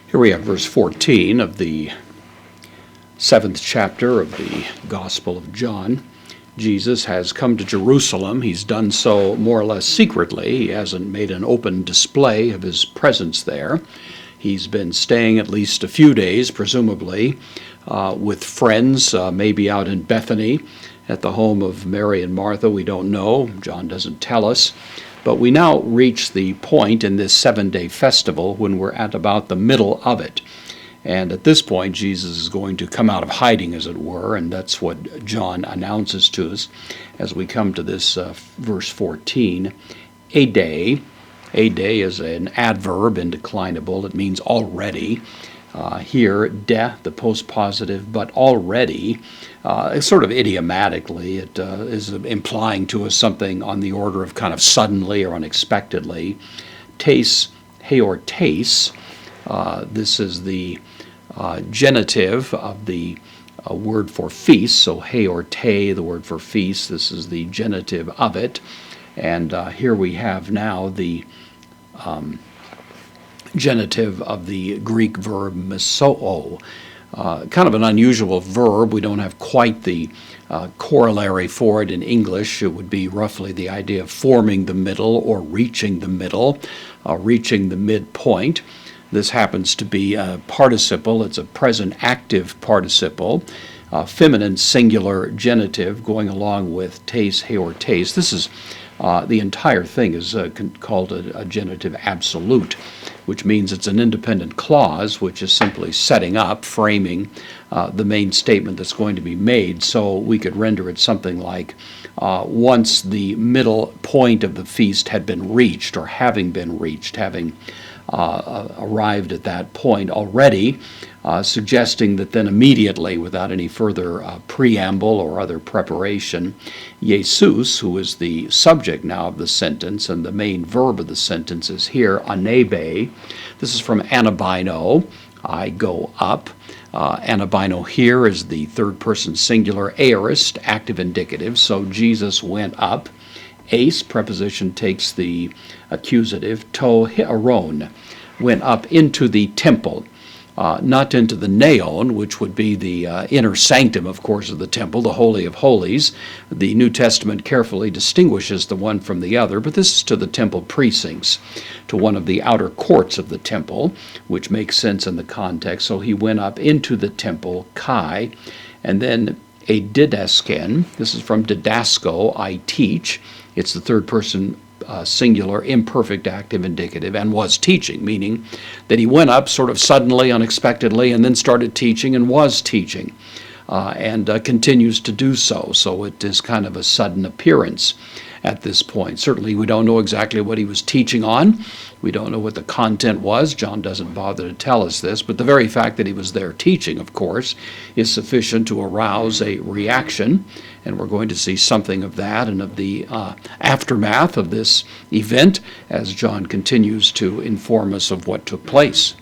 Here we have verse 14 of the 7th chapter of the Gospel of John. Jesus has come to Jerusalem. He's done so more or less secretly. He hasn't made an open display of his presence there. He's been staying at least a few days, presumably, with friends, maybe out in Bethany at the home of Mary and Martha. We don't know. John doesn't tell us. But we now reach the point in this 7-day festival when we're at about the middle of it. And at this point, Jesus is going to come out of hiding, as it were, and that's what John announces to us as we come to this verse 14. A day is an adverb, indeclinable. It means already. Here, de, the postpositive, but already, sort of idiomatically, it is implying to us something on the order of kind of suddenly or unexpectedly. Tes, heortes, this is the genitive of the word for feast, so heorte, the word for feast, this is the genitive of it. And here we have now the genitive of the Greek verb mesoo. Kind of an unusual verb. We don't have quite the corollary for it in English. It would be roughly the idea of forming the middle or reaching the middle, reaching the midpoint. This happens to be a participle. It's a present active participle, feminine singular genitive going along with tes, heortes. This is the entire thing is called a genitive absolute, which means it's an independent clause, which is simply setting up, framing the main statement that's going to be made. So we could render it something like, once the middle point of the feast had been reached, or having been reached, having arrived at that point already, suggesting that then immediately, without any further preamble or other preparation, Jesus, who is the subject now of the sentence, and the main verb of the sentence is here, anebe. This is from anabino, I go up. Anabino here is the third person singular aorist, active indicative, so Jesus went up. Ace, preposition takes the accusative, to hieron, went up into the temple, not into the naon, which would be the inner sanctum, of course, of the temple, the Holy of Holies. The New Testament carefully distinguishes the one from the other, but this is to the temple precincts, to one of the outer courts of the temple, which makes sense in the context. So he went up into the temple, kai, and then a didasken. This is from didasco, I teach. It's the third person singular imperfect active indicative, and was teaching, meaning that he went up sort of suddenly, unexpectedly, and then started teaching and was teaching, and continues to do so. So it is kind of a sudden appearance at this point. Certainly we don't know exactly what he was teaching on. We don't know what the content was. John doesn't bother to tell us this, but the very fact that he was there teaching, of course, is sufficient to arouse a reaction, and we're going to see something of that and of the aftermath of this event as John continues to inform us of what took place.